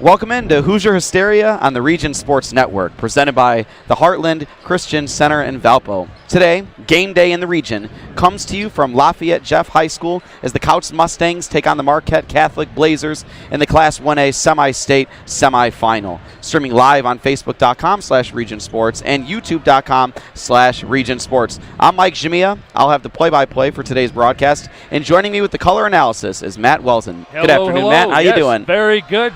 Welcome into Hoosier Hysteria on the Region Sports Network, presented by the Heartland Christian Center in Valpo. Today, game day in the region comes to you from Lafayette Jeff High School as the Kouts Mustangs take on the Marquette Catholic Blazers in the Class 1A semi-state semifinal. Streaming live on Facebook.com/Region Sports and YouTube.com/Region Sports. I'm Mike Jamia. I'll have the play-by-play for today's broadcast, and joining me with the color analysis is Matt Welson. Good afternoon, Matt. How you doing? Very good.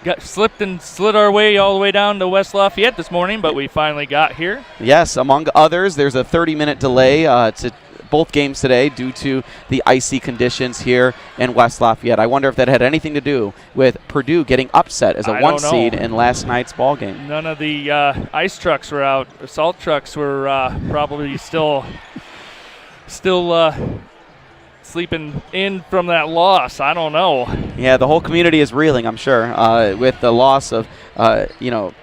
Got slipped and slid our way all the way down to West Lafayette this morning, but we finally got here. Yes, among others, there's a 30-minute delay to both games today due to the icy conditions here in West Lafayette. I wonder if that had anything to do with Purdue getting upset as a one seed in last night's ball game. None of the ice trucks were out. Salt trucks were probably still sleeping in from that loss. I don't know. Yeah, the whole community is reeling, I'm sure, with the loss of,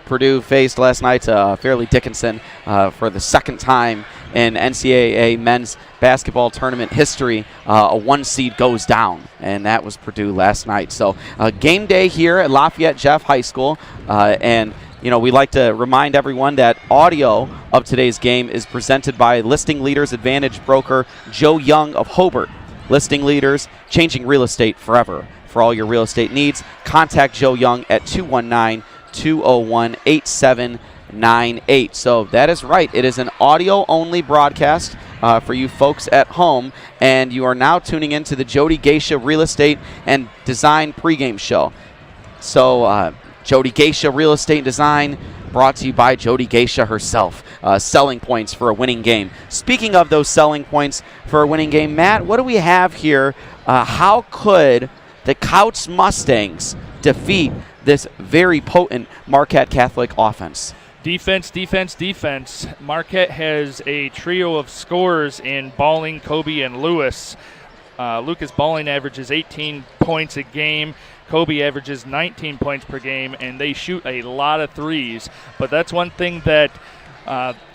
Purdue faced last night Fairleigh Dickinson for the second time in NCAA men's basketball tournament history. A one seed goes down, and that was Purdue last night. So game day here at Lafayette Jeff High School, and we like to remind everyone that audio of today's game is presented by Listing Leaders Advantage broker Joe Young of Hobart. Listing Leaders, changing real estate forever. For all your real estate needs, contact Joe Young at 219-201-8798. So that is right. It is an audio-only broadcast for you folks at home, and you are now tuning into the Jody Geisha Real Estate and Design pregame show. So Jody Geisha Real Estate and Design, brought to you by Jody Geisha herself. Selling points for a winning game. Speaking of those selling points for a winning game, Matt, what do we have here? How could the Kouts Mustangs defeat this very potent Marquette Catholic offense? Defense, defense, defense. Marquette has a trio of scorers in Balling, Kobe, and Lewis. Lucas Balling averages 18 points a game. Kobe averages 19 points per game, and they shoot a lot of threes. But that's one thing that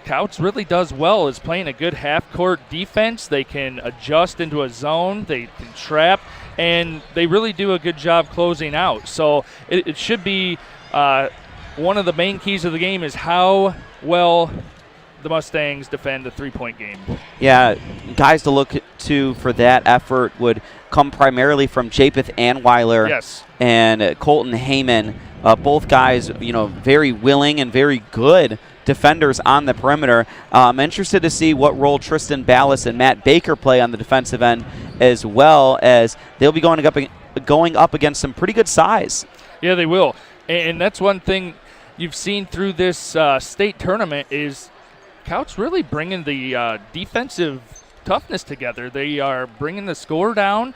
Kouts really does well, is playing a good half-court defense. They can adjust into a zone. They can trap, and they really do a good job closing out. So it should be one of the main keys of the game is how well the Mustangs defend the three-point game. Yeah, guys to look to for that effort would come primarily from Japheth Anweiler and Colton Heyman. Both guys, very willing and very good defenders on the perimeter. I'm interested to see what role Tristan Ballas and Matt Baker play on the defensive end, as well as they'll be going up against some pretty good size. Yeah, they will. And that's one thing you've seen through this state tournament is Kouts really bringing the defensive toughness together. They are bringing the score down,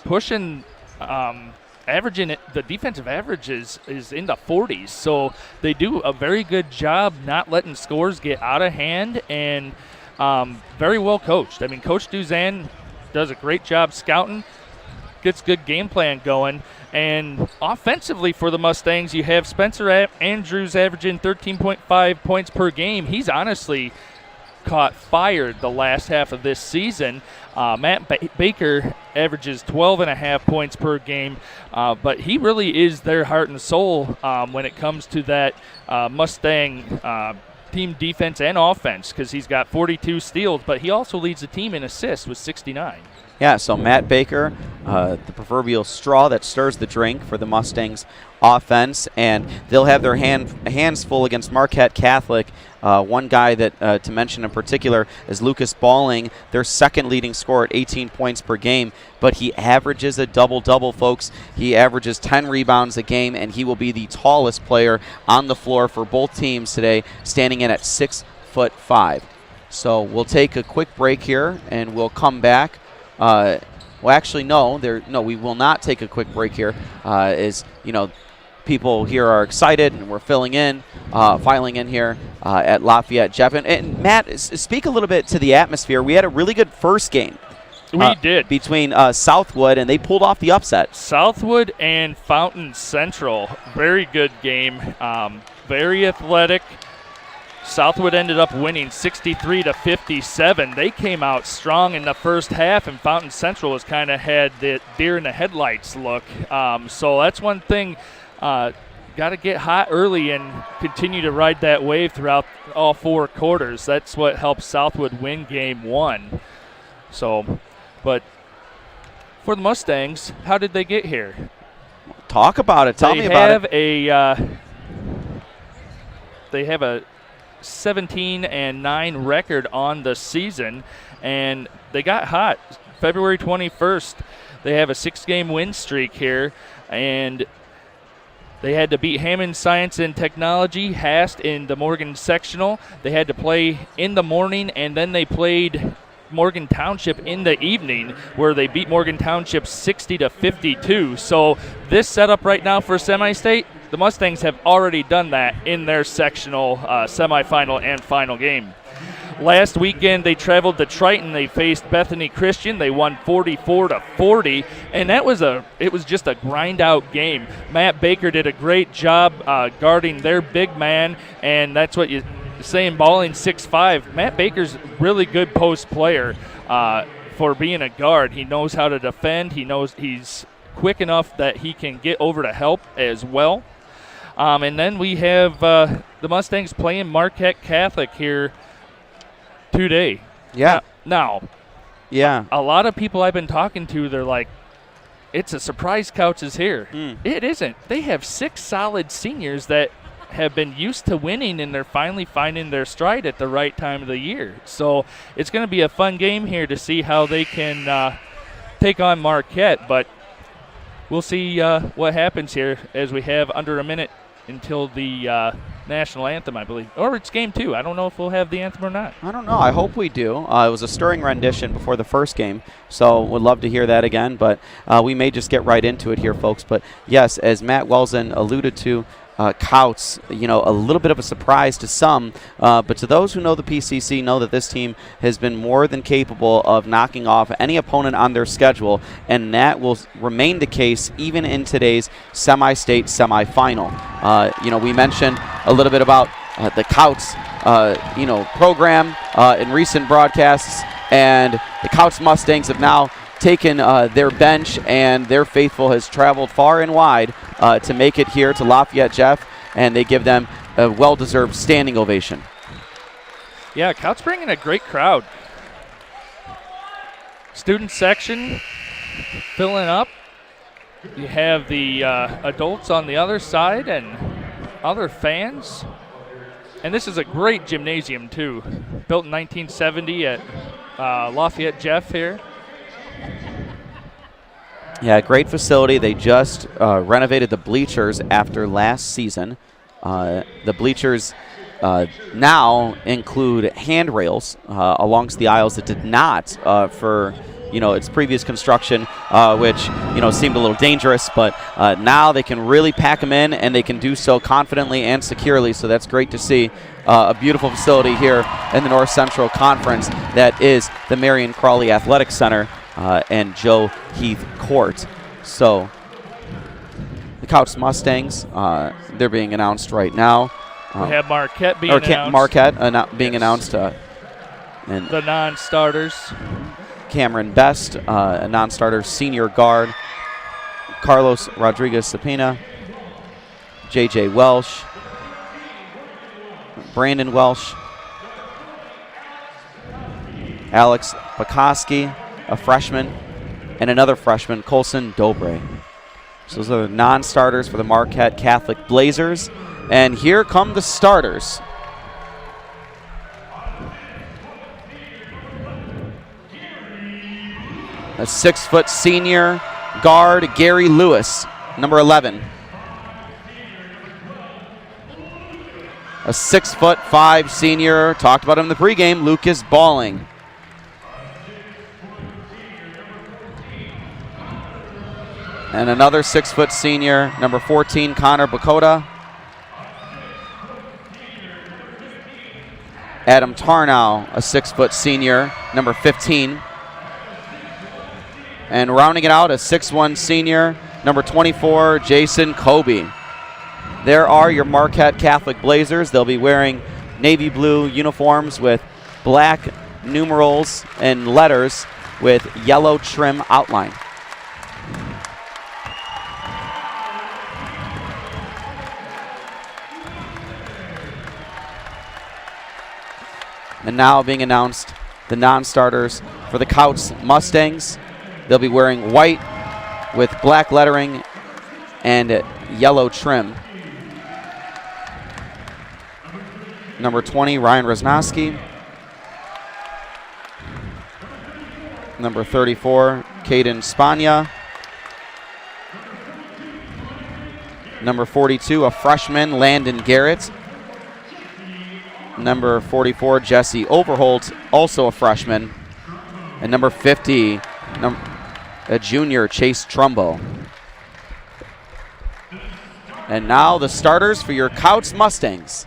pushing, averaging it. The defensive average is in the 40s. So they do a very good job not letting scores get out of hand, and very well coached. I mean, Coach Duzan does a great job scouting, gets good game plan going. And offensively for the Mustangs, you have Spencer Andrews averaging 13.5 points per game. He's honestly caught fire the last half of this season. Matt Baker averages 12.5 points per game, but he really is their heart and soul when it comes to that Mustang team defense and offense, because he's got 42 steals, but he also leads the team in assists with 69. Yeah, so Matt Baker, the proverbial straw that stirs the drink for the Mustangs offense, and they'll have their hands full against Marquette Catholic. One guy that to mention in particular is Lucas Balling, their second leading scorer at 18 points per game, but he averages a double-double, folks. He averages 10 rebounds a game, and he will be the tallest player on the floor for both teams today, standing in at 6'5". So we'll take a quick break here, and we'll come back. We will not take a quick break here. People here are excited, and we're filing in here at Lafayette Jeff. And Matt, speak a little bit to the atmosphere. We had a really good first game. We did. Between Southwood, and they pulled off the upset. Southwood and Fountain Central. Very good game. Very athletic. Southwood ended up winning 63-57. They came out strong in the first half, and Fountain Central was kind of had the deer in the headlights look. So that's one thing. Got to get hot early and continue to ride that wave throughout all 4 quarters. That's what helped Southwood win game 1. So, but for the Mustangs, how did they get here? Talk about it. Tell me about it. They have a 17-9 record on the season, and they got hot. February 21st, they have a 6-game win streak here, and they had to beat Hammond Science and Technology, Hast in the Morgan sectional. They had to play in the morning, and then they played Morgan Township in the evening, where they beat Morgan Township 60-52. So this setup right now for semi-state, the Mustangs have already done that in their sectional semifinal and final game. Last weekend, they traveled to Triton. They faced Bethany Christian. They won 44-40, and it was just a grind-out game. Matt Baker did a great job guarding their big man, and that's what you saying, balling 6'5". Matt Baker's really good post player for being a guard. He knows how to defend. He knows he's quick enough that he can get over to help as well. And then we have the Mustangs playing Marquette Catholic here today. Yeah. Now, yeah. A lot of people I've been talking to, they're like, it's a surprise Kouts is here. It isn't. They have 6 solid seniors that have been used to winning, and they're finally finding their stride at the right time of the year. So it's going to be a fun game here to see how they can take on Marquette, but we'll see what happens here as we have under a minute until the national anthem, I believe. Or it's game 2. I don't know if we'll have the anthem or not. I don't know. I hope we do. It was a stirring rendition before the first game, so would love to hear that again, but we may just get right into it here, folks. But yes, as Matt Welzen alluded to, Kouts, a little bit of a surprise to some, but to those who know the PCC know that this team has been more than capable of knocking off any opponent on their schedule, and that will remain the case even in today's semi-state semifinal. We mentioned a little bit about the Kouts, program in recent broadcasts, and the Kouts Mustangs have now taken their bench, and their faithful has traveled far and wide to make it here to Lafayette, Jeff, and they give them a well-deserved standing ovation. Yeah, Kouts bringing a great crowd. Student section filling up. You have the adults on the other side and other fans. And this is a great gymnasium, too. Built in 1970 at Lafayette, Jeff, here. Yeah, great facility. They just renovated the bleachers after last season. The bleachers now include handrails alongst the aisles that did not for its previous construction, which seemed a little dangerous. But now they can really pack them in, and they can do so confidently and securely. So that's great to see. A beautiful facility here in the North Central Conference that is the Marion Crawley Athletic Center and Joe Heath Court. So the Kouts Mustangs, they're being announced right now. We have Marquette being announced. Marquette being announced. And the non-starters. Cameron Best, a non-starter senior guard. Carlos Rodriguez-Sapina. J.J. Welsh. Brandon Welsh. Alex Pakoski, a freshman, and another freshman, Colson Dobre. So those are the non-starters for the Marquette Catholic Blazers. And here come the starters. A 6-foot senior guard, Gary Lewis, number 11. A 6'5" senior, talked about him in the pregame, Lucas Balling. And another 6-foot senior, number 14, Connor Bakota. Adam Tarnow, a 6-foot senior, number 15. And rounding it out, a 6'1" senior, number 24, Jason Kobe. There are your Marquette Catholic Blazers. They'll be wearing navy blue uniforms with black numerals and letters with yellow trim outline. And now being announced, the non-starters for the Kouts Mustangs. They'll be wearing white with black lettering and yellow trim. Number 20, Ryan Rosnowski. Number 34, Caden Spania. Number 42, a freshman, Landon Garrett. Number 44, Jesse Overholt, also a freshman. And number 50, a junior, Chase Trumbo. And now the starters for your Kouts Mustangs.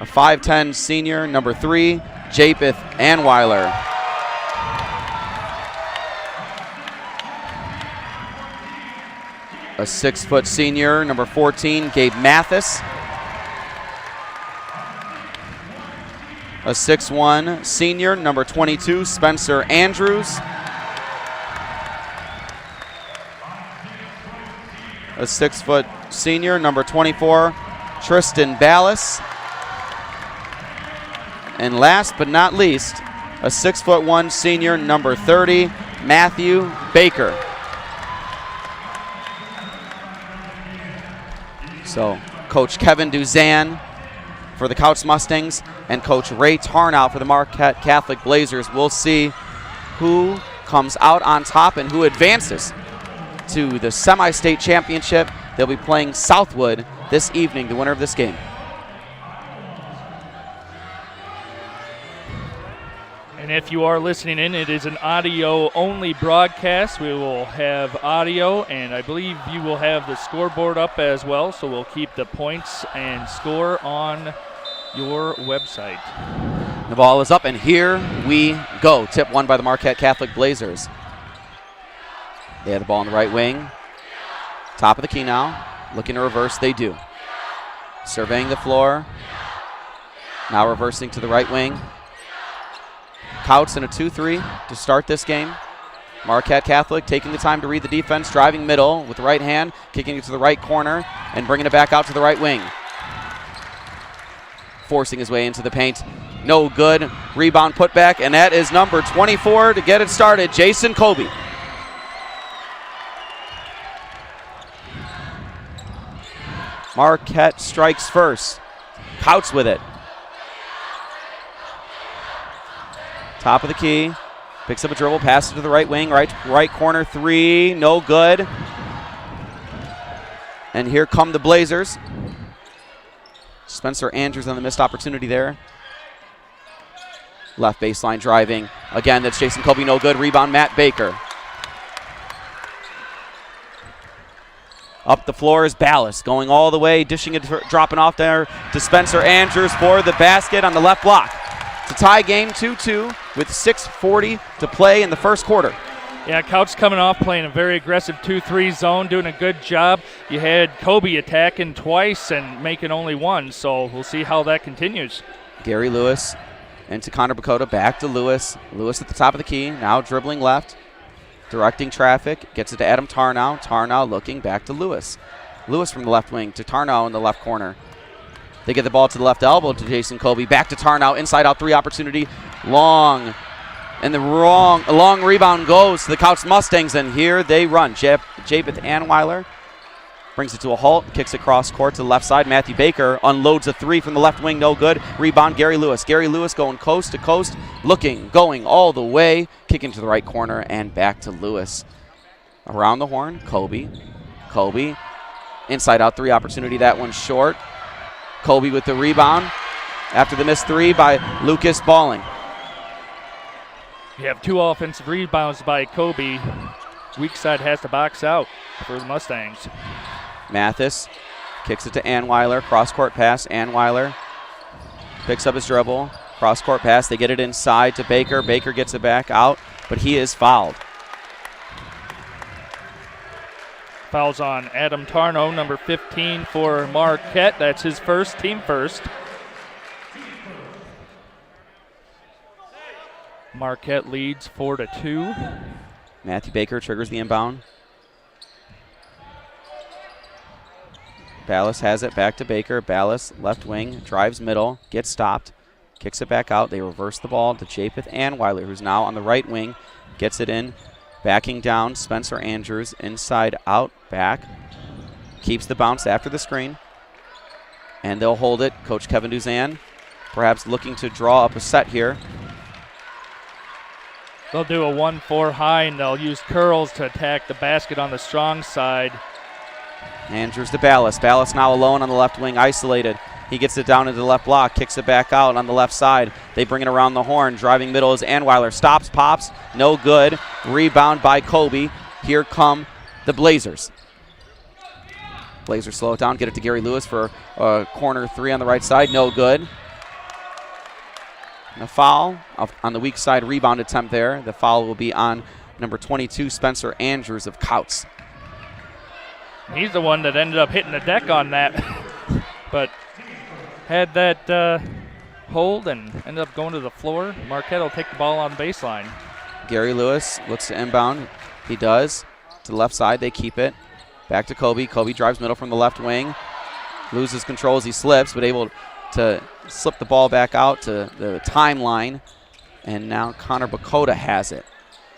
A 5'10 senior, number 3, Japeth Anweiler. A 6' senior, number 14, Gabe Mathis. A 6'1 senior, number 22, Spencer Andrews. A 6' senior, number 24, Tristan Ballas. And last but not least, a 6'1 senior, number 30, Matthew Baker. So, Coach Kevin Duzan for the Kouts Mustangs and Coach Ray Tarnow for the Marquette Catholic Blazers. We'll see who comes out on top and who advances to the semi-state championship. They'll be playing Southwood this evening, the winner of this game. And if you are listening in, it is an audio-only broadcast. We will have audio, and I believe you will have the scoreboard up as well, so we'll keep the points and score on your website. The ball is up, and here we go. Tip won by the Marquette Catholic Blazers. They have the ball in the right wing. Top of the key now. Looking to reverse, they do. Surveying the floor. Now reversing to the right wing. Kouts in a 2-3 to start this game. Marquette Catholic taking the time to read the defense, driving middle with the right hand, kicking it to the right corner, and bringing it back out to the right wing. Forcing his way into the paint. No good. Rebound put back, and that is number 24 to get it started, Jason Colby. Marquette strikes first. Kouts with it. Top of the key. Picks up a dribble, passes to the right wing, right corner three, no good. And here come the Blazers. Spencer Andrews on the missed opportunity there. Left baseline driving. Again, that's Jason Colby, no good. Rebound, Matt Baker. Up the floor is Ballas, going all the way, dishing it, dropping off there to Spencer Andrews for the basket on the left block. To tie game 2-2 with 6:40 to play in the first quarter. Yeah, Kouts coming off playing a very aggressive 2-3 zone, doing a good job. You had Kobe attacking twice and making only one, so we'll see how that continues. Gary Lewis into Connor Bakota, back to Lewis. Lewis at the top of the key, now dribbling left, directing traffic, gets it to Adam Tarnow. Tarnow looking back to Lewis. Lewis from the left wing to Tarnow in the left corner. They get the ball to the left elbow to Jason Colby. Back to Tarnow. Inside out three opportunity. Long. And the long rebound goes to the Kouts Mustangs. And here they run. Japeth Anweiler brings it to a halt. Kicks across court to the left side. Matthew Baker unloads a three from the left wing. No good. Rebound Gary Lewis. Gary Lewis going coast to coast. Going all the way. Kicking to the right corner and back to Lewis. Around the horn. Colby. Inside out three opportunity. That one's short. Colby with the rebound after the missed three by Lucas Balling. You have two offensive rebounds by Colby. Weak side has to box out for the Mustangs. Mathis kicks it to Anweiler. Cross-court pass. Anweiler picks up his dribble. Cross-court pass. They get it inside to Baker. Baker gets it back out, but he is fouled. Fouls on Adam Tarnow, number 15 for Marquette. That's his first, team first. Marquette leads 4-2. Matthew Baker triggers the inbound. Ballas has it back to Baker. Ballas, left wing, drives middle, gets stopped, kicks it back out. They reverse the ball to Japheth and Weiler, who's now on the right wing, gets it in, backing down. Spencer Andrews, inside out, back, keeps the bounce after the screen, and they'll hold it. Coach Kevin Duzan perhaps looking to draw up a set here. They'll do a 1-4 high, and they'll use curls to attack the basket on the strong side. Andrews to Ballas. Ballas now alone on the left wing, isolated. He gets it down into the left block, kicks it back out on the left side. They bring it around the horn. Driving middle is Anweiler. Stops, pops, no good. Rebound by Kobe. Here come the Blazers. Blazers slow it down, get it to Gary Lewis for a corner three on the right side. No good. And a foul on the weak side rebound attempt there. The foul will be on number 22, Spencer Andrews of Kouts. He's the one that ended up hitting the deck on that, but had that hold and ended up going to the floor. Marquette will take the ball on the baseline. Gary Lewis looks to inbound. He does. To the left side, they keep it. Back to Kobe. Kobe drives middle from the left wing. Loses control as he slips, but able to slip the ball back out to the timeline. And now Connor Bakota has it.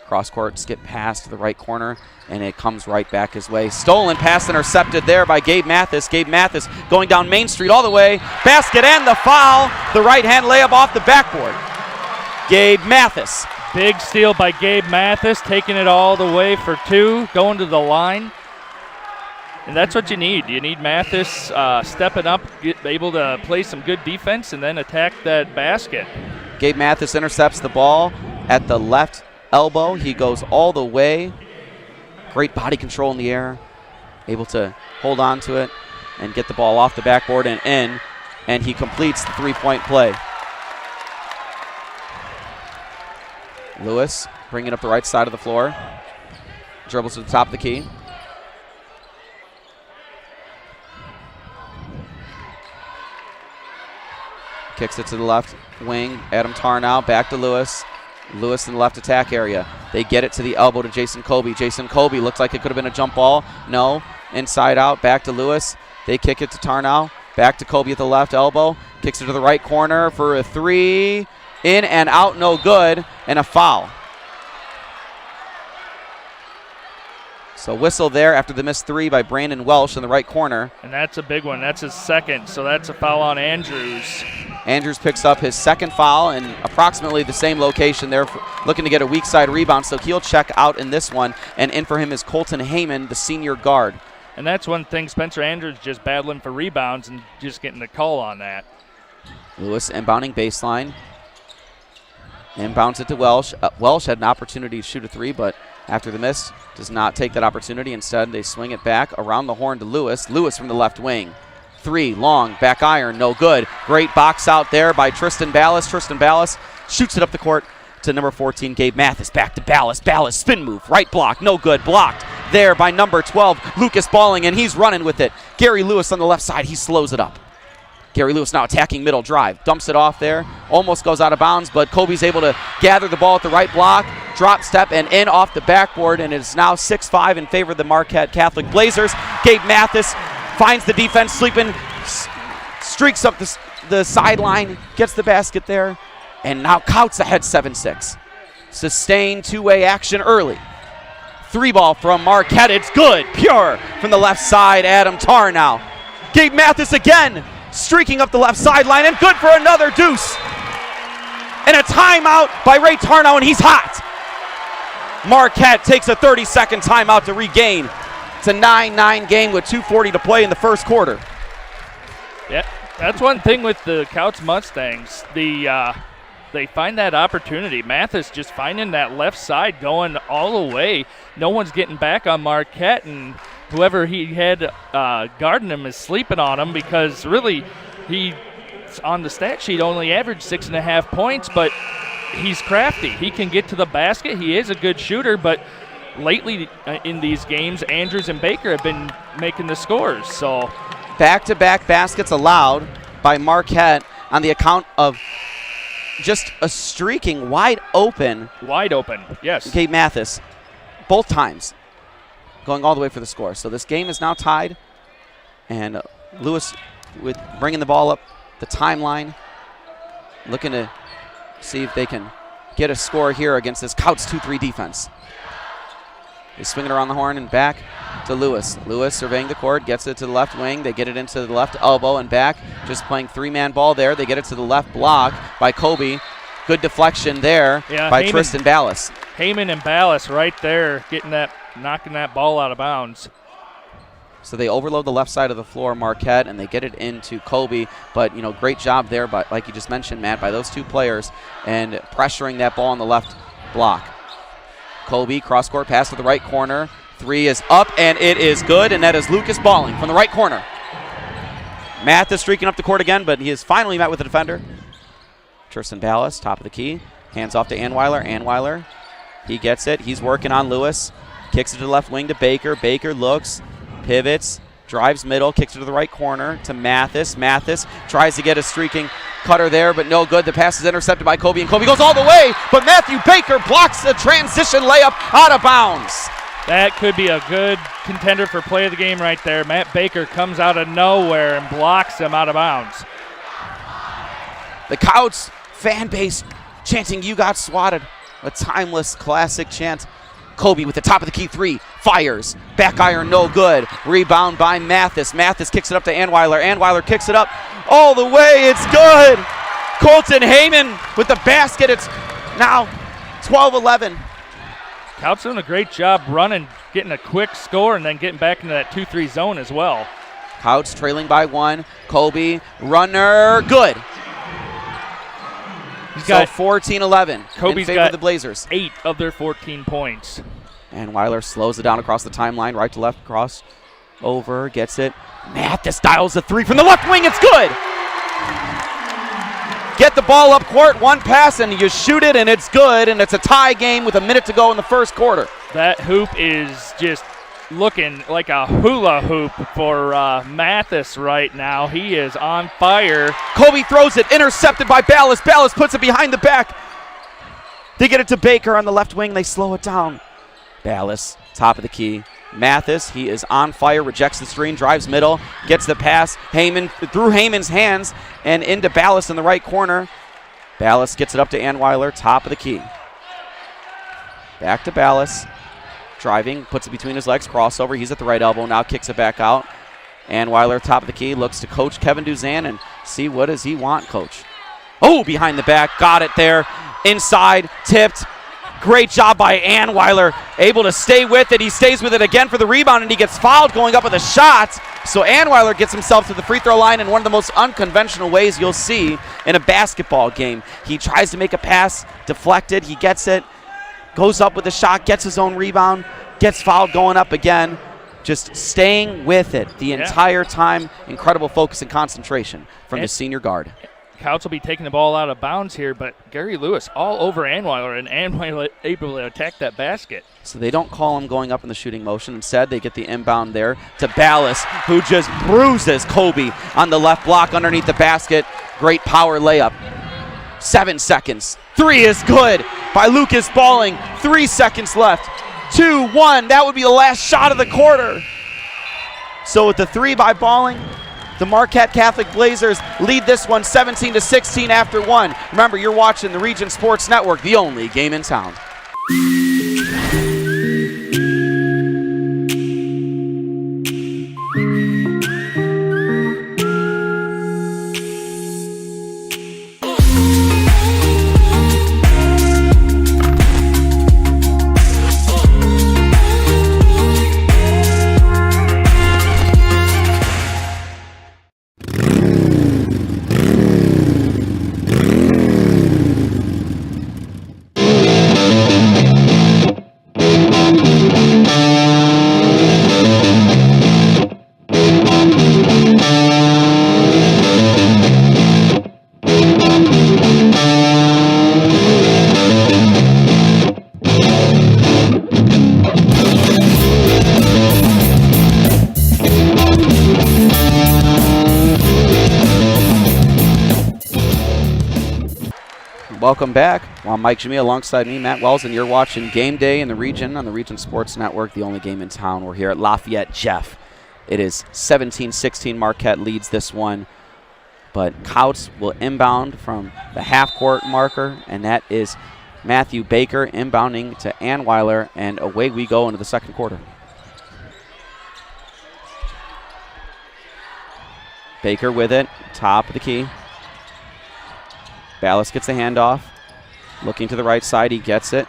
Cross court, skip pass to the right corner, and it comes right back his way. Stolen pass intercepted there by Gabe Mathis. Gabe Mathis going down Main Street all the way. Basket and the foul. The right hand layup off the backboard. Gabe Mathis. Big steal by Gabe Mathis, taking it all the way for two, going to the line. And that's what you need. You need Mathis stepping up, able to play some good defense, and then attack that basket. Gabe Mathis intercepts the ball at the left elbow. He goes all the way. Great body control in the air. Able to hold on to it and get the ball off the backboard and in. And he completes the three-point play. Lewis bringing up the right side of the floor. Dribbles to the top of the key. Kicks it to the left wing. Adam Tarnow back to Lewis. Lewis in the left attack area. They get it to the elbow to Jason Kobe. Jason Kobe looks like it could have been a jump ball. No. Inside out. Back to Lewis. They kick it to Tarnow. Back to Kobe at the left elbow. Kicks it to the right corner for a three. In and out. No good. And a foul. So whistle there after the missed three by Brandon Welsh in the right corner. And that's a big one. That's his second. So that's a foul on Andrews. Andrews picks up his second foul in approximately the same location there, looking to get a weak side rebound. So he'll check out in this one. And in for him is Colton Heyman, the senior guard. And that's one thing, Spencer Andrews just battling for rebounds and just getting the call on that. Lewis inbounding baseline. Inbounds it to Welsh. Welsh had an opportunity to shoot a three, but after the miss, does not take that opportunity. Instead, they swing it back around the horn to Lewis. Lewis from the left wing. Three, long, back iron, no good. Great box out there by Tristan Ballas. Tristan Ballas shoots it up the court to number 14, Gabe Mathis. Back to Ballas. Ballas, spin move, right block, no good. Blocked there by number 12, Lucas Balling, and he's running with it. Gary Lewis on the left side, he slows it up. Gary Lewis now attacking middle drive. Dumps it off there. Almost goes out of bounds, but Kobe's able to gather the ball at the right block. Drop step and in off the backboard, and it is now 6-5 in favor of the Marquette Catholic Blazers. Gabe Mathis finds the defense sleeping, streaks up the sideline, gets the basket there, and now Kouts ahead 7-6. Sustained two-way action early. Three ball from Marquette. It's good. Pure from the left side. Adam Tarnow. Gabe Mathis again. Streaking up the left sideline, and good for another deuce. And a timeout by Ray Tarnow, and he's hot. Marquette takes a 30-second timeout to regain. It's a 9-9 game with 2:40 to play in the first quarter. Yeah, that's one thing with the Kouts Mustangs. They find that opportunity. Mathis just finding that left side, going all the way. No one's getting back on Marquette, and whoever he had guarding him is sleeping on him, because really he, on the stat sheet, only averaged 6.5 points, but he's crafty. He can get to the basket. He is a good shooter, but lately in these games, Andrews and Baker have been making the scores. So back-to-back baskets allowed by Marquette on the account of just a streaking wide open. Yes. Gabe Mathis, both times, going all the way for the score. So this game is now tied, and Lewis with bringing the ball up the timeline, looking to see if they can get a score here against this Kouts 2-3 defense. They swing it around the horn and back to Lewis. Lewis surveying the court, gets it to the left wing. They get it into the left elbow and back. Just playing three-man ball there. They get it to the left block by Kobe. Good deflection there by Tristan Ballas. Heyman and Ballas right there knocking that ball out of bounds. So they overload the left side of the floor, Marquette, and they get it into Kobe. But, great job there, by, like you just mentioned, Matt, by those two players and pressuring that ball on the left block. Kobe, cross-court pass to the right corner. Three is up, and it is good, and that is Lucas Balling from the right corner. Mathis streaking up the court again, but he has finally met with the defender. Tristan Ballas, top of the key. Hands off to Anweiler. Anweiler, he gets it. He's working on Lewis. Kicks it to the left wing to Baker. Baker looks, pivots, drives middle, kicks it to the right corner to Mathis. Mathis tries to get a streaking cutter there, but no good. The pass is intercepted by Kobe, and Kobe goes all the way, but Matthew Baker blocks the transition layup out of bounds. That could be a good contender for play of the game right there. Matt Baker comes out of nowhere and blocks him out of bounds. The Kouts fan base chanting, "You got swatted." A timeless classic chant. Kobe with the top of the key three, fires, back iron, no good. Rebound by Mathis. Mathis kicks it up to Anweiler. Anweiler kicks it up all the way, it's good. Colton Heyman with the basket. It's now 12-11. Kouts doing a great job running, getting a quick score, and then getting back into that 2-3 zone as well. Kouts trailing by one. Kobe, runner, good. He's got 14-11 Kobe's in favor got of the Blazers. 8 of their 14 points. And Weiler slows it down across the timeline, right to left, cross over, gets it. Mathis dials the three from the left wing, it's good. Get the ball up court, one pass, and you shoot it, and it's good, and it's a tie game with a minute to go in the first quarter. That hoop is just looking like a hula hoop for Mathis right now. He is on fire. Kobe throws it, intercepted by Ballas. Ballas puts it behind the back. They get it to Baker on the left wing. They slow it down. Ballas, top of the key. Mathis, he is on fire, rejects the screen, drives middle, gets the pass. Heyman, through Heyman's hands and into Ballas in the right corner. Ballas gets it up to Anweiler, top of the key. Back to Ballas. Driving, puts it between his legs, crossover. He's at the right elbow, now kicks it back out. Anweiler, top of the key, looks to Coach Kevin Duzan and see what does he want, Coach. Oh, behind the back, got it there. Inside, tipped. Great job by Anweiler, able to stay with it. He stays with it again for the rebound, and he gets fouled going up with a shot. So Anweiler gets himself to the free throw line in one of the most unconventional ways you'll see in a basketball game. He tries to make a pass, deflected, he gets it, goes up with a shot, gets his own rebound, gets fouled going up again. Just staying with it the entire time. Incredible focus and concentration from the senior guard. Kouts will be taking the ball out of bounds here, but Gary Lewis all over Anweiler, and Anweiler able to attack that basket. So they don't call him going up in the shooting motion. Instead, they get the inbound there to Ballas, who just bruises Kobe on the left block underneath the basket. Great power layup. 7 seconds. Three is good by Lucas Balling. 3 seconds left. 2-1. That would be the last shot of the quarter. So with the three by Balling, the Marquette Catholic Blazers lead this one 17-16 after one. Remember, you're watching the Region Sports Network, the only game in town. welcome back. Well, I'm Mike Jamia alongside me, Matt Wells, and you're watching Game Day in the Region on the Region Sports Network, the only game in town. We're here at Lafayette Jeff. It is 17-16. Marquette leads this one, but Kouts will inbound from the half-court marker, and that is Matthew Baker inbounding to Anweiler, and away we go into the second quarter. Baker with it, top of the key. Ballas gets the handoff. Looking to the right side, he gets it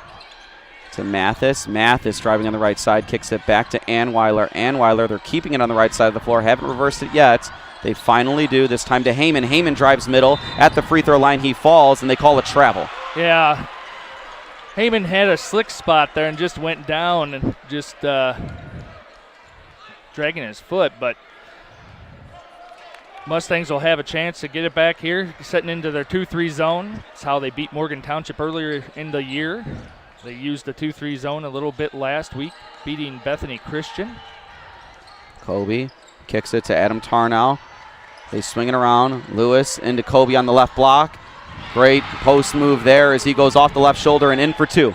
to Mathis. Mathis driving on the right side, kicks it back to Anweiler. Anweiler, they're keeping it on the right side of the floor. Haven't reversed it yet. They finally do, this time to Heyman. Heyman drives middle. At the free throw line, he falls, and they call it travel. Yeah. Heyman had a slick spot there and just went down and just dragging his foot, but Mustangs will have a chance to get it back here, setting into their 2-3 zone. That's how they beat Morgan Township earlier in the year. They used the 2-3 zone a little bit last week, beating Bethany Christian. Kobe kicks it to Adam Tarnow. They swing it around. Lewis into Kobe on the left block. Great post move there as he goes off the left shoulder and in for two.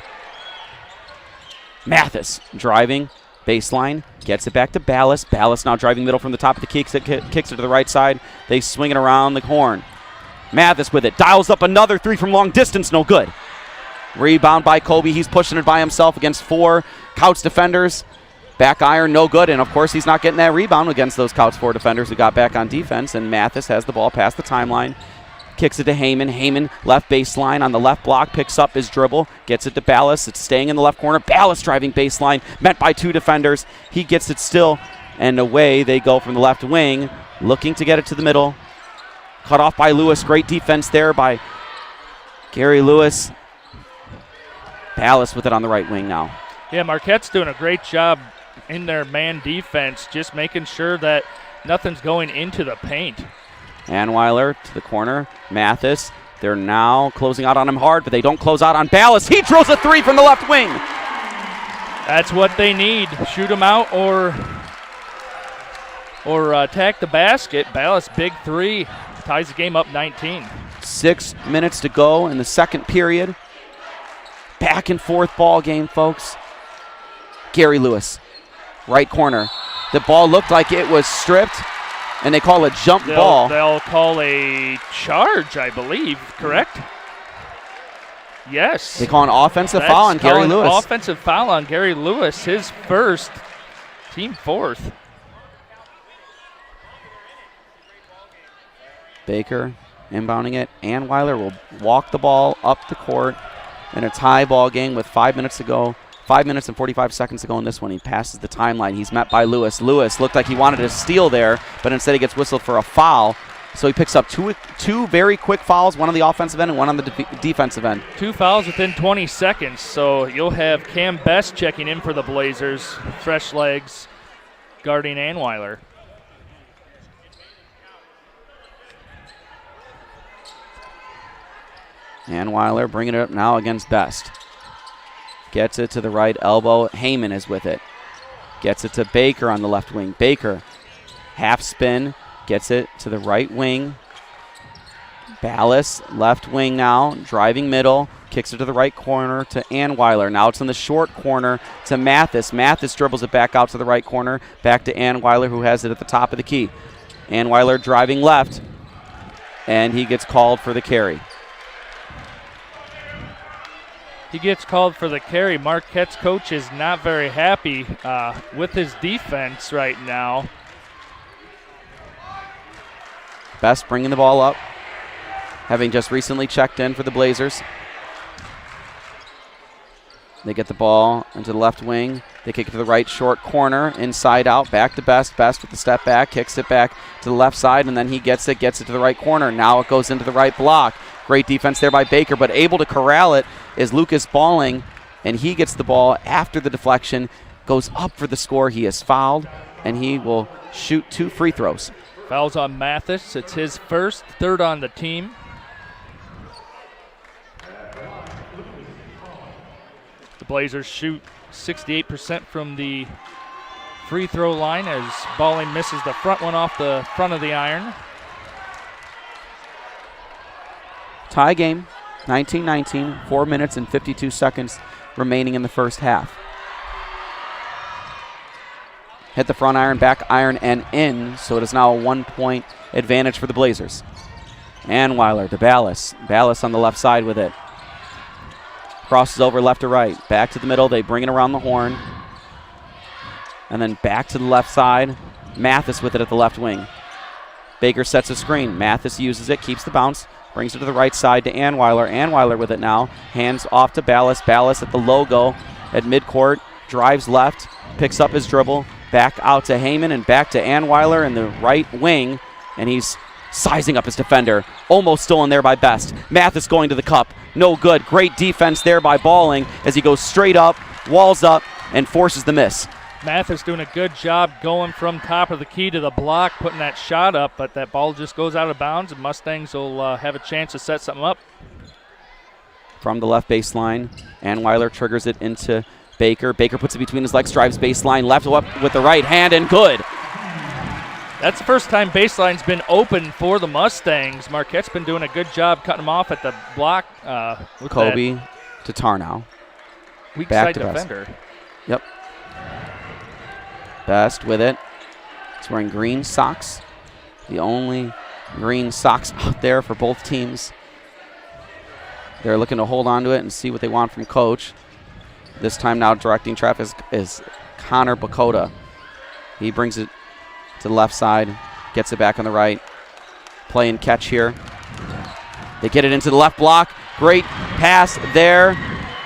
Mathis driving. Baseline, gets it back to Ballas. Ballas now driving middle from the top of the key, kicks it to the right side. They swing it around the horn. Mathis with it, dials up another three from long distance, no good. Rebound by Kobe, he's pushing it by himself against four Kouts defenders. Back iron, no good, and of course he's not getting that rebound against those Kouts four defenders who got back on defense, and Mathis has the ball past the timeline. Kicks it to Heyman. Heyman, left baseline on the left block, picks up his dribble, gets it to Ballas. It's staying in the left corner. Ballas driving baseline, met by two defenders. He gets it still, and away they go from the left wing, looking to get it to the middle. Cut off by Lewis. Great defense there by Gary Lewis. Ballas with it on the right wing now. Yeah, Marquette's doing a great job in their man defense, just making sure that nothing's going into the paint. Anweiler to the corner. Mathis, they're now closing out on him hard, but they don't close out on Ballas. He drills a three from the left wing. That's what they need. Shoot him out or attack the basket. Ballas, big three, ties the game up 19. 6 minutes to go in the second period. Back and forth ball game, folks. Gary Lewis, right corner. The ball looked like it was stripped, and they call a jump ball. They'll call a charge, I believe, correct? Yes. They call an offensive foul on Gary Lewis. Offensive foul on Gary Lewis, his first, team fourth. Baker inbounding it. Anweiler will walk the ball up the court in a tie ball game with 5 minutes to go. 5 minutes and 45 seconds to go in this one. He passes the timeline. He's met by Lewis. Lewis looked like he wanted to steal there, but instead he gets whistled for a foul. So he picks up two very quick fouls, one on the offensive end and one on the defensive end. 2 fouls within 20 seconds. So you'll have Cam Best checking in for the Blazers. Fresh legs guarding Anweiler. Anweiler bringing it up now against Best. Gets it to the right elbow. Heyman is with it. Gets it to Baker on the left wing. Baker, half spin, gets it to the right wing. Ballas, left wing now, driving middle, kicks it to the right corner to Anweiler. Now it's in the short corner to Mathis. Mathis dribbles it back out to the right corner, back to Anweiler, who has it at the top of the key. Anweiler driving left, and he gets called for the carry. He gets called for the carry. Marquette's coach is not very happy with his defense right now. Best bringing the ball up, having just recently checked in for the Blazers. They get the ball into the left wing. They kick it to the right short corner, inside out, back to Best. Best with the step back, kicks it back to the left side, and then he gets it to the right corner. Now it goes into the right block. Great defense there by Baker, but able to corral it is Lucas Balling, and he gets the ball after the deflection, goes up for the score. He is fouled, and he will shoot 2 free throws. Fouls on Mathis. It's his first, third on the team. The Blazers shoot 68% from the free throw line as Balling misses the front one off the front of the iron. Tie game. 19-19, 4 minutes and 52 seconds remaining in the first half. Hit the front iron, back iron, and in, so it is now a 1-point advantage for the Blazers. Anweiler to Ballas. Ballas on the left side with it. Crosses over left to right. Back to the middle. They bring it around the horn. And then back to the left side. Mathis with it at the left wing. Baker sets a screen. Mathis uses it, keeps the bounce, brings it to the right side to Anweiler. Anweiler with it now. Hands off to Ballas. Ballas at the logo at midcourt. Drives left, picks up his dribble. Back out to Heyman and back to Anweiler in the right wing. And he's sizing up his defender. Almost stolen there by Best. Mathis going to the cup. No good. Great defense there by Balling as he goes straight up, walls up, and forces the miss. Mathis doing a good job going from top of the key to the block, putting that shot up, but that ball just goes out of bounds, and Mustangs will have a chance to set something up. From the left baseline, Anweiler triggers it into Baker. Baker puts it between his legs, drives baseline, left up with the right hand, and good. That's the first time baseline's been open for the Mustangs. Marquette's been doing a good job cutting them off at the block. With Kobe to Tarnow. Weak Back side to defender. Best. Yep. Best with it. He's wearing green socks. The only green socks out there for both teams. They're looking to hold on to it and see what they want from Coach. This time now directing traffic is Connor Bakota. He brings it to the left side, gets it back on the right. Play and catch here. They get it into the left block. Great pass there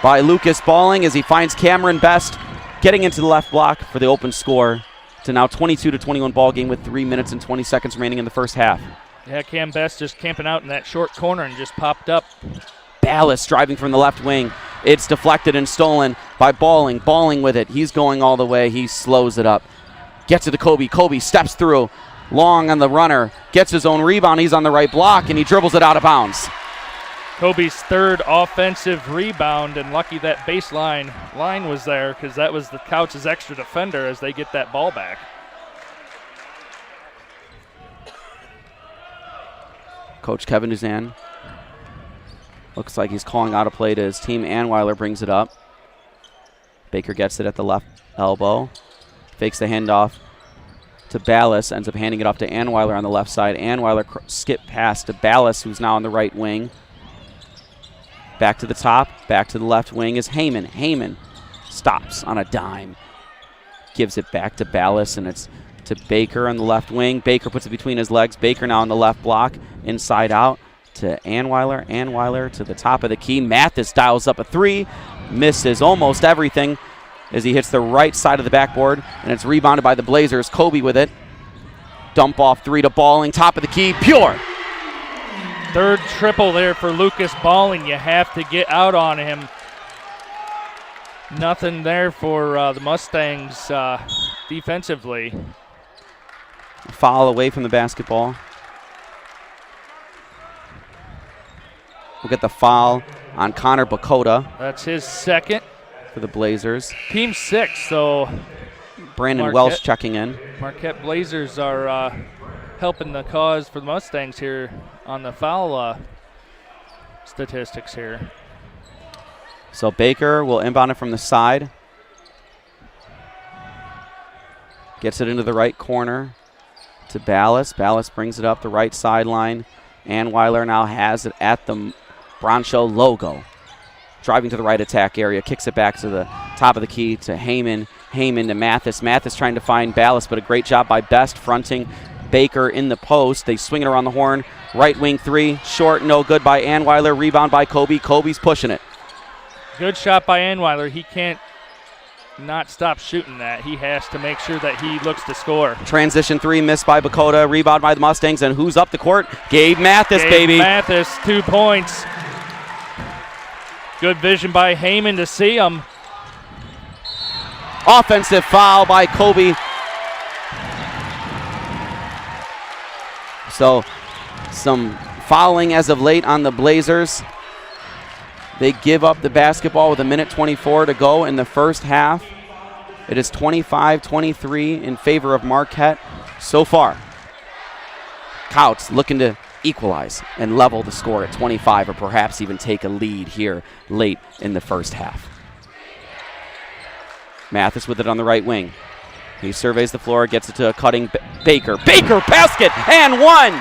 by Lucas Balling as he finds Cameron Best getting into the left block for the open score to now 22-21 ball game with 3 minutes and 20 seconds remaining in the first half. Yeah, Cam Best just camping out in that short corner and just popped up. Ballas driving from the left wing. It's deflected and stolen by Balling. Balling with it. He's going all the way. He slows it up. Gets it to Kobe. Kobe steps through. Long on the runner. Gets his own rebound. He's on the right block, and he dribbles it out of bounds. Kobe's third offensive rebound, and lucky that baseline line was there because that was the Kouts' extra defender as they get that ball back. Coach Kevin Duzan looks like he's calling out a play to his team. Anweiler brings it up. Baker gets it at the left elbow. Fakes the handoff to Ballas. Ends up handing it off to Anweiler on the left side. Anweiler skip pass to Ballas, who's now on the right wing. Back to the top. Back to the left wing is Heyman. Heyman stops on a dime. Gives it back to Ballas, and it's to Baker on the left wing. Baker puts it between his legs. Baker now on the left block. Inside out to Anweiler. Anweiler to the top of the key. Mathis dials up a three. Misses almost everything as he hits the right side of the backboard, and it's rebounded by the Blazers. Kobe with it. Dump off three to Balling. Top of the key. Pure. Third triple there for Lucas Balling. You have to get out on him. Nothing there for the Mustangs defensively. Foul away from the basketball. We'll get the foul on Connor Bakota. That's his second. For the Blazers. Team 6, so Brandon Welsh checking in. Marquette Blazers are helping the cause for the Mustangs here on the foul statistics here. So Baker will inbound it from the side. Gets it into the right corner to Ballas. Ballas brings it up the right sideline. Anweiler now has it at the Broncho logo. Driving to the right attack area, kicks it back to the top of the key to Heyman. Heyman to Mathis. Mathis trying to find Ballas, but a great job by Best fronting Baker in the post. They swing it around the horn. Right wing three, short, no good by Anweiler. Rebound by Kobe. Kobe's pushing it. Good shot by Anweiler. He can't not stop shooting that. He has to make sure that he looks to score. Transition three missed by Bakota. Rebound by the Mustangs, and who's up the court? Gabe Mathis, baby. Mathis, 2 points. Good vision by Heyman to see him. Offensive foul by Kobe. So some fouling as of late on the Blazers. They give up the basketball with 1:24 to go in the first half. It is 25-23 in favor of Marquette so far. Kouts looking to equalize and level the score at 25, or perhaps even take a lead here late in the first half. Mathis with it on the right wing. He surveys the floor, gets it to a cutting Baker. Baker, basket, and one!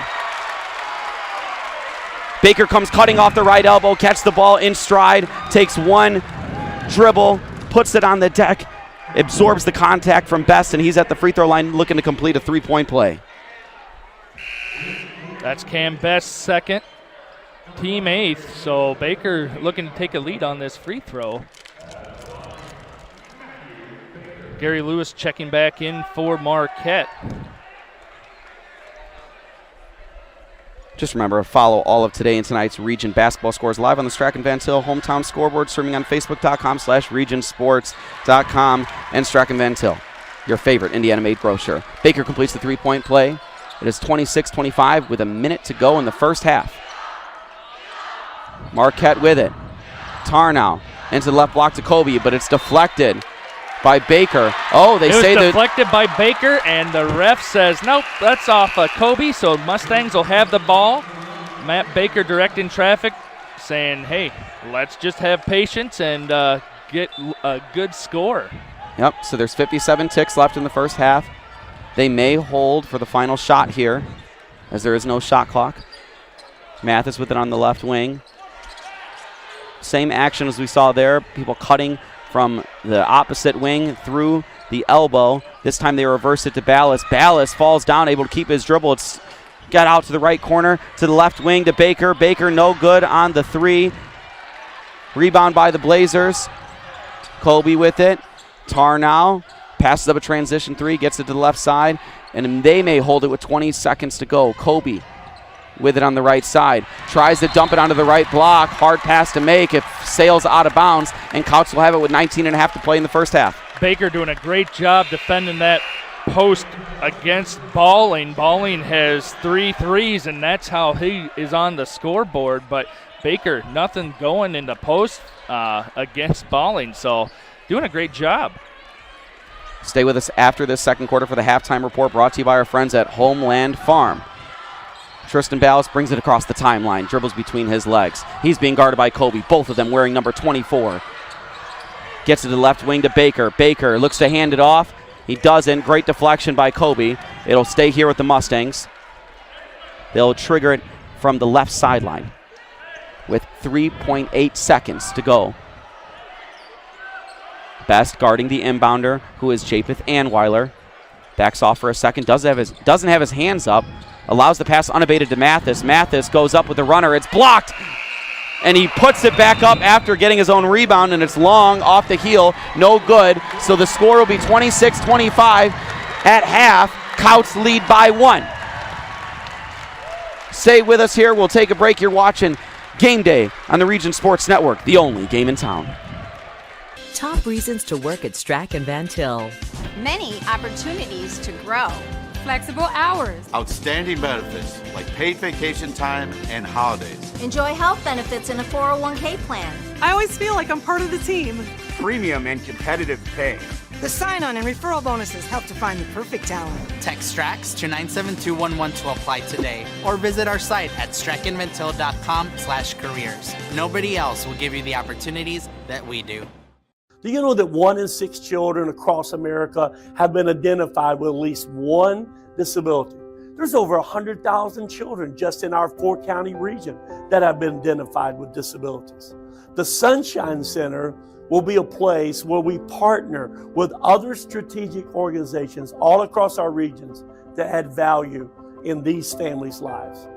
Baker comes cutting off the right elbow, catches the ball in stride, takes one dribble, puts it on the deck, absorbs the contact from Best, and he's at the free throw line looking to complete a three-point play. That's Cam Best's second, team eighth, so Baker looking to take a lead on this free throw. Gary Lewis checking back in for Marquette. Just remember, follow all of today and tonight's Region basketball scores live on the Strachan Van Til hometown scoreboard, streaming on facebook.com/regionsports.com and Strachan Van Til, your favorite Indiana-made grocer. Baker completes the three-point play. It is 26-25 with a minute to go in the first half. Marquette with it. Tarnow into the left block to Kobe, but it's deflected by Baker. Oh, they say that. It was deflected by Baker, and the ref says, nope, that's off Kobe, so Mustangs will have the ball. Matt Baker directing traffic, saying, hey, let's just have patience and get a good score. Yep, so there's 57 ticks left in the first half. They may hold for the final shot here, as there is no shot clock. Mathis with it on the left wing. Same action as we saw there, people cutting from the opposite wing through the elbow. This time they reverse it to Ballas. Ballas falls down, able to keep his dribble. It's got out to the right corner, to the left wing to Baker. Baker no good on the three. Rebound by the Blazers. Kobe with it. Tarnow passes up a transition three, gets it to the left side, and they may hold it with 20 seconds to go. Kobe with it on the right side. Tries to dump it onto the right block. Hard pass to make. It sails out of bounds, and Kouts will have it with 19 and a half to play in the first half. Baker doing a great job defending that post against Balling. Balling has 3 threes, and that's how he is on the scoreboard. But Baker, nothing going in the post against Balling, so doing a great job. Stay with us after this second quarter for the halftime report, brought to you by our friends at Homeland Farm. Tristan Ballas brings it across the timeline, dribbles between his legs. He's being guarded by Kobe, both of them wearing number 24. Gets to the left wing to Baker. Baker looks to hand it off. He doesn't. Great deflection by Kobe. It'll stay here with the Mustangs. They'll trigger it from the left sideline with 3.8 seconds to go. Best guarding the inbounder, who is Japheth Anweiler. Backs off for a second, doesn't have his hands up. Allows the pass unabated to Mathis. Mathis goes up with the runner. It's blocked, and he puts it back up after getting his own rebound, and it's long off the heel. No good. So the score will be 26-25 at half. Kouts lead by 1. Stay with us here. We'll take a break. You're watching Game Day on the Region Sports Network, the only game in town. Top reasons to work at Strachan Van Til. Many opportunities to grow. Flexible hours. Outstanding benefits like paid vacation time and holidays. Enjoy health benefits in a 401k plan. I always feel like I'm part of the team. Premium and competitive pay. The sign-on and referral bonuses help to find the perfect talent. Text STRAX to 97211 to apply today, or visit our site at strachanvantil.com/careers. Nobody else will give you the opportunities that we do. Do you know that 1 in 6 children across America have been identified with at least one disability? There's over 100,000 children just in our 4-county region that have been identified with disabilities. The Sunshine Center will be a place where we partner with other strategic organizations all across our regions to add value in these families' lives.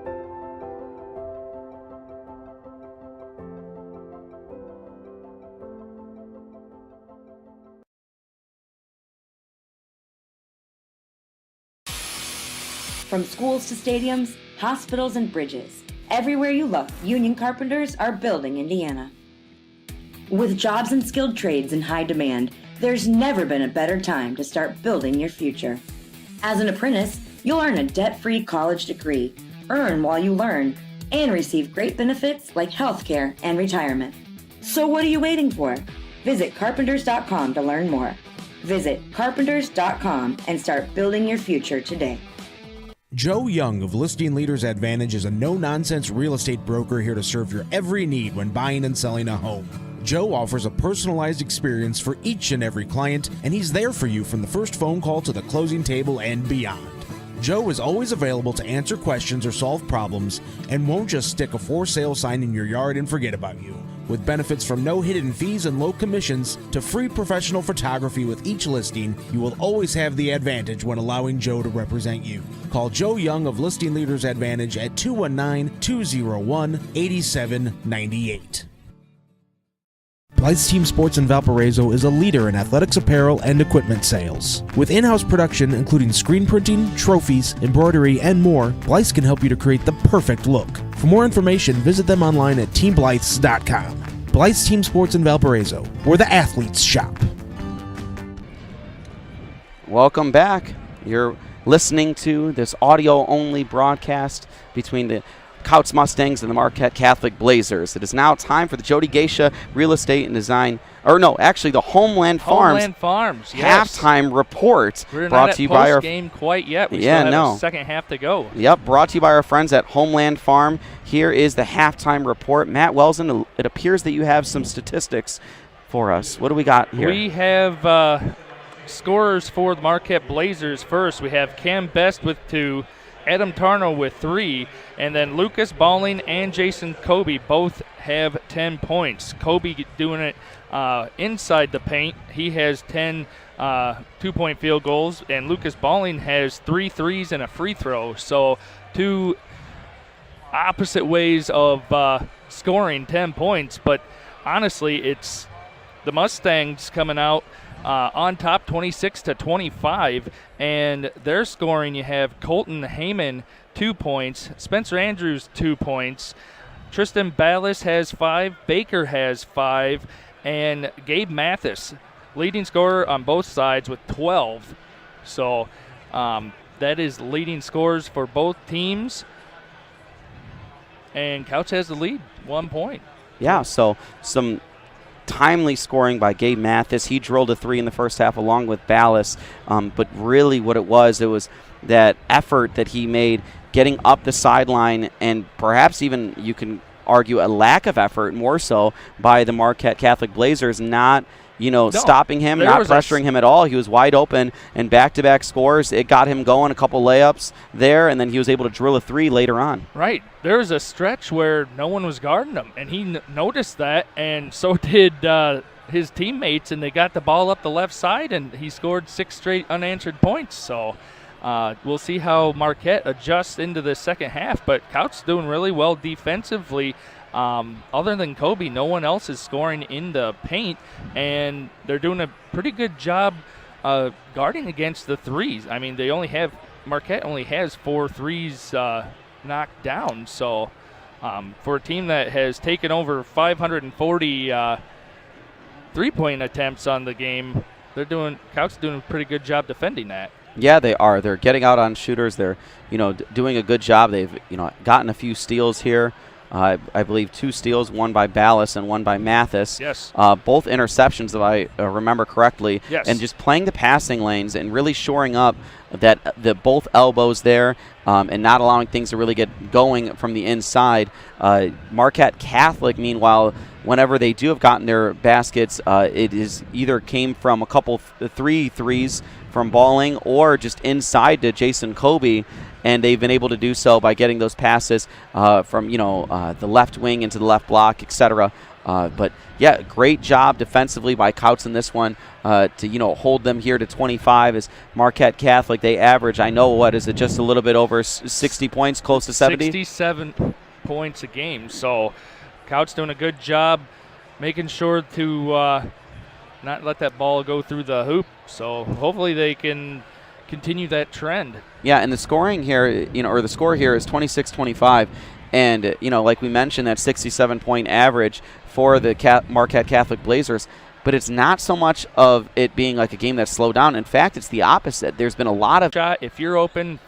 From schools to stadiums, hospitals and bridges, everywhere you look, union carpenters are building Indiana. With jobs and skilled trades in high demand, there's never been a better time to start building your future. As an apprentice, you'll earn a debt-free college degree, earn while you learn, and receive great benefits like healthcare and retirement. So what are you waiting for? Visit carpenters.com to learn more. Visit carpenters.com and start building your future today. Joe Young of Listing Leaders Advantage is a no-nonsense real estate broker here to serve your every need when buying and selling a home. Joe offers a personalized experience for each and every client, and he's there for you from the first phone call to the closing table and beyond. Joe is always available to answer questions or solve problems and won't just stick a for sale sign in your yard and forget about you. With benefits from no hidden fees and low commissions to free professional photography with each listing, you will always have the advantage when allowing Joe to represent you. Call Joe Young of Listing Leaders Advantage at 219-201-8798. Blythe's Team Sports in Valparaiso is a leader in athletics apparel and equipment sales. With in-house production including screen printing, trophies, embroidery, and more, Blythe's can help you to create the perfect look. For more information, visit them online at teamblythes.com. Blythe's Team Sports in Valparaiso, where the athletes shop. Welcome back. You're listening to this audio-only broadcast between the Kouts Mustangs and the Marquette Catholic Blazers. It is now time for the Jody Geisha Real Estate and Design, or no, actually the Homeland Farms yes. halftime report. We're brought not to you at by our game quite yet. We still have a second half to go. Yep, brought to you by our friends at Homeland Farm. Here is the halftime report. Matt Welsen, it appears that you have some statistics for us. What do we got here? We have scorers for the Marquette Blazers first. We have Cam Best with 2, Adam Tarno with 3, and then Lucas Balling and Jason Kobe both have 10 points. Kobe doing it inside the paint. He has 10 two-point field goals, and Lucas Balling has 3 threes and a free throw. So 2 opposite ways of scoring 10 points, but honestly, it's the Mustangs coming out on top 26-25, and their scoring, you have Colton Heyman 2 points, Spencer Andrews 2 points, Tristan Ballas has 5, Baker has 5, and Gabe Mathis, leading scorer on both sides with 12. So that is leading scores for both teams, and Kouts has the lead, 1 point. Yeah, so some timely scoring by Gabe Mathis. He drilled a 3 in the first half along with Ballas, but really what it was that effort that he made getting up the sideline, and perhaps even you can argue a lack of effort more so by the Marquette Catholic Blazers, not stopping him, not pressuring him at all. He was wide open, and back-to-back scores. It got him going, a couple layups there, and then he was able to drill a 3 later on. Right. There was a stretch where no one was guarding him, and he noticed that, and so did his teammates, and they got the ball up the left side, and he scored 6 straight unanswered points. So we'll see how Marquette adjusts into the second half, but Kouts doing really well defensively. Other than Kobe, no one else is scoring in the paint, and they're doing a pretty good job guarding against the threes. I mean, Marquette only has 4 threes knocked down. So for a team that has taken over 540 three-point attempts on the game, Kouts doing a pretty good job defending that. Yeah, they are. They're getting out on shooters. They're doing a good job. They've gotten a few steals here. I believe 2 steals, one by Ballas and one by Mathis. Yes. Both interceptions, if I remember correctly. Yes. And just playing the passing lanes and really shoring up the both elbows there and not allowing things to really get going from the inside. Marquette Catholic, meanwhile, whenever they do have gotten their baskets, it is either came from a couple 3 threes from Balling or just inside to Jason Kobe. And they've been able to do so by getting those passes from the left wing into the left block, etc. But yeah, great job defensively by Kouts in this one to hold them here to 25. As Marquette Catholic, they average, just a little bit over 60 points, close to 70. 67 points a game. So Kouts doing a good job making sure to not let that ball go through the hoop. So hopefully they can continue that trend. Yeah, and the scoring here, or the score here is 26-25. And, like we mentioned, that 67-point average for the Marquette Catholic Blazers. But it's not so much of it being like a game that's slowed down. In fact, it's the opposite. There's been a lot of shot. If you're open,